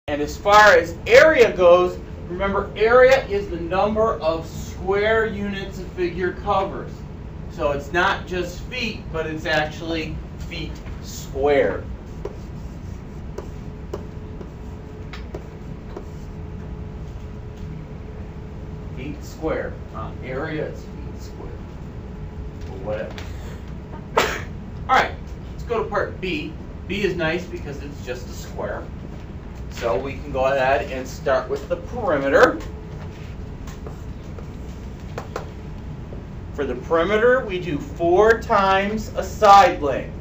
And as far as area goes, remember area is the number of square units a figure covers. So it's not just feet, but it's actually feet squared. Feet squared. Area is feet squared. Or whatever. Alright, let's go to part B. B is nice because it's just a square. So we can go ahead and start with the perimeter. For the perimeter, we do 4 times a side length.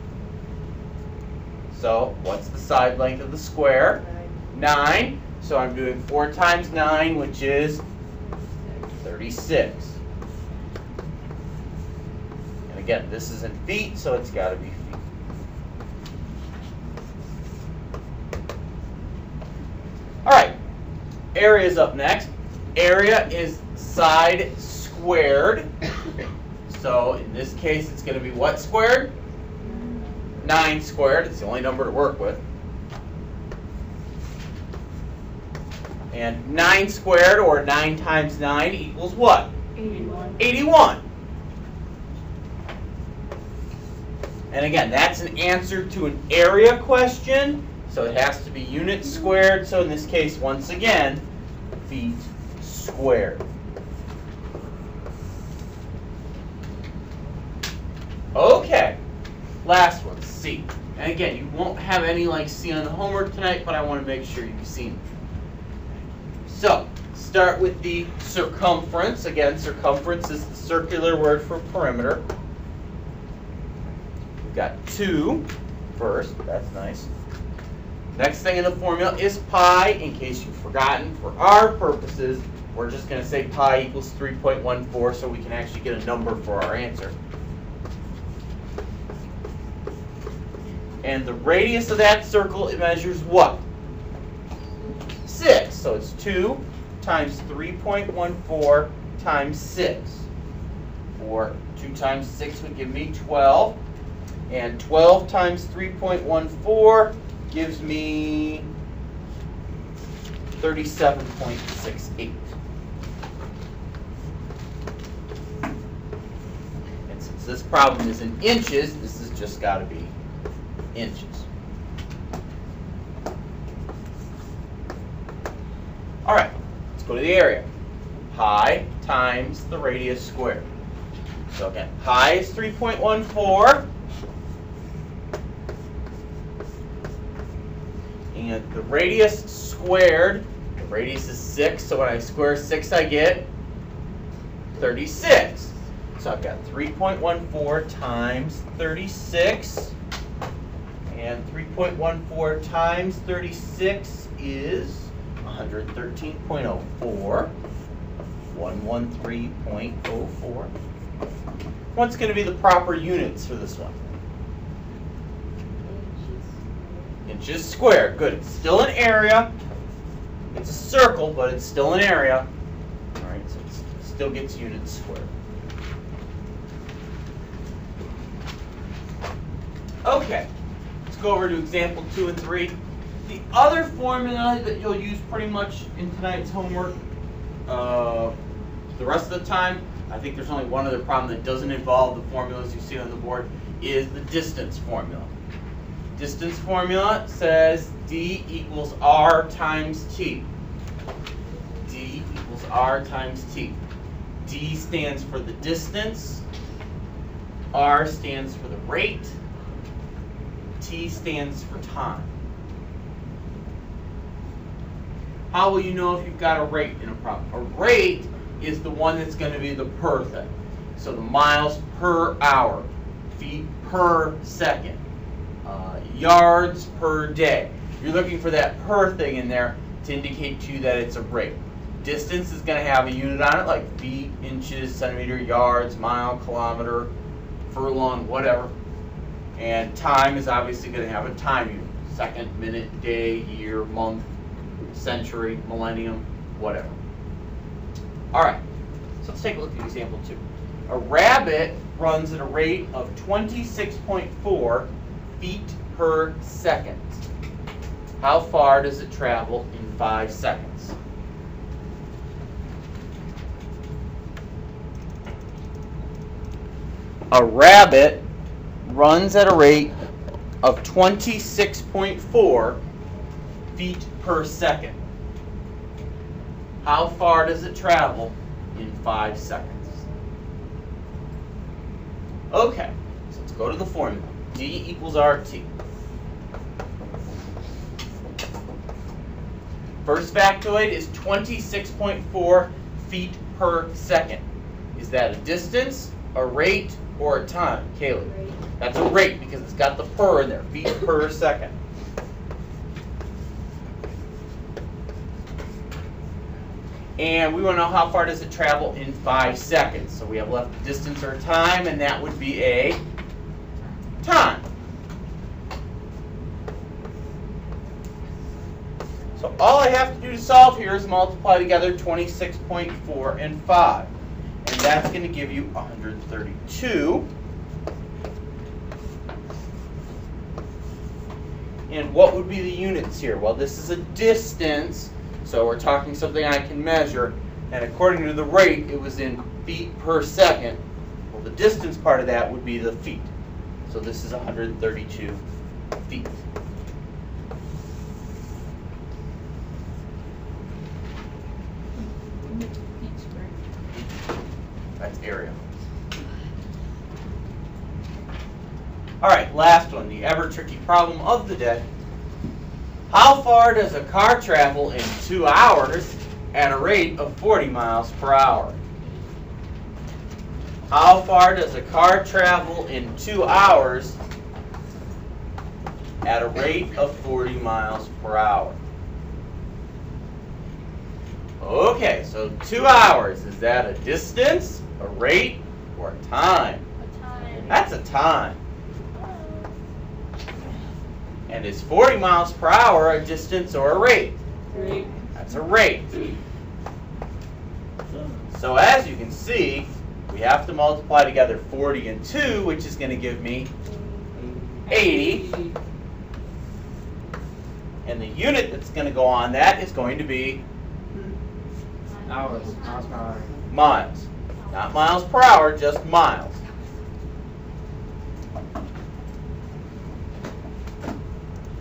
So what's the side length of the square? 9. So I'm doing 4 times 9, which is 36. And again, this is in feet, so it's got to be feet. All right, area is up next. Area is side squared. So in this case, it's going to be what squared? 9 squared. It's the only number to work with. And 9 squared, or 9 times 9, equals what? 81. 81. And again, that's an answer to an area question. So it has to be units squared. So in this case, once again, feet squared. Okay, last one, C. And again, you won't have any like C on the homework tonight, but I want to make sure you've seen it. So, start with the circumference. Again, circumference is the circular word for perimeter. We've got 2 first. That's nice. Next thing in the formula is pi. In case you've forgotten, for our purposes, we're just going to say pi equals 3.14 so we can actually get a number for our answer. And the radius of that circle, it measures what? 6. So it's 2 times 3.14 times 6. Or 2 times 6 would give me 12. And 12 times 3.14 gives me 37.68. And since this problem is in inches, this has just got to be inches. All right, let's go to the area. Pi times the radius squared. So again, pi is 3.14. And the radius squared, the radius is 6, so when I square 6, I get 36. So I've got 3.14 times 36. And 3.14 times 36 is 113.04. 113.04. What's going to be the proper units for this one? Inches squared. Good. It's still an area. It's a circle, but it's still an area. All right, so it still gets units squared. Okay, let's go over to example 2 and 3. The other formula that you'll use pretty much in tonight's homework, the rest of the time, I think there's only one other problem that doesn't involve the formulas you see on the board, is the distance formula. Distance formula says D equals R times T. D equals R times T. D stands for the distance. R stands for the rate. T stands for time. How will you know if you've got a rate in a problem? A rate is the one that's going to be the per thing. So the miles per hour, feet per second, yards per day. You're looking for that per thing in there to indicate to you that it's a rate. Distance is going to have a unit on it, like feet, inches, centimeter, yards, mile, kilometer, furlong, whatever. And time is obviously going to have a time unit. Second, minute, day, year, month, century, millennium, whatever. All right, so let's take a look at example 2. A rabbit runs at a rate of 26.4 feet per second. How far does it travel in 5 seconds? A rabbit runs at a rate of 26.4 feet per second. How far does it travel in 5 seconds? Okay, so let's go to the formula. D equals RT. First factoid is 26.4 feet per second. Is that a distance, a rate, or a time? Kaylee? That's a rate because it's got the per in there, feet per second. And we want to know how far does it travel in 5 seconds. So we have left a distance or a time, and that would be a time. So all I have to do to solve here is multiply together 26.4 and 5. And that's going to give you 132. And what would be the units here? Well, this is a distance, so we're talking something I can measure. And according to the rate, it was in feet per second. Well, the distance part of that would be the feet. So this is 132 feet. That's area. All right, last one, the ever tricky problem of the day. How far does a car travel in 2 hours at a rate of 40 miles per hour? How far does a car travel in 2 hours at a rate of 40 miles per hour? Okay, so 2 hours, is that a distance, a rate, or a time? A time. That's a time. And is 40 miles per hour a distance or a rate? Rate. That's a rate. So as you can see, we have to multiply together 40 and 2, which is going to give me 80. And the unit that's going to go on that is going to be Hours, miles per hour. miles. Not miles per hour, just miles.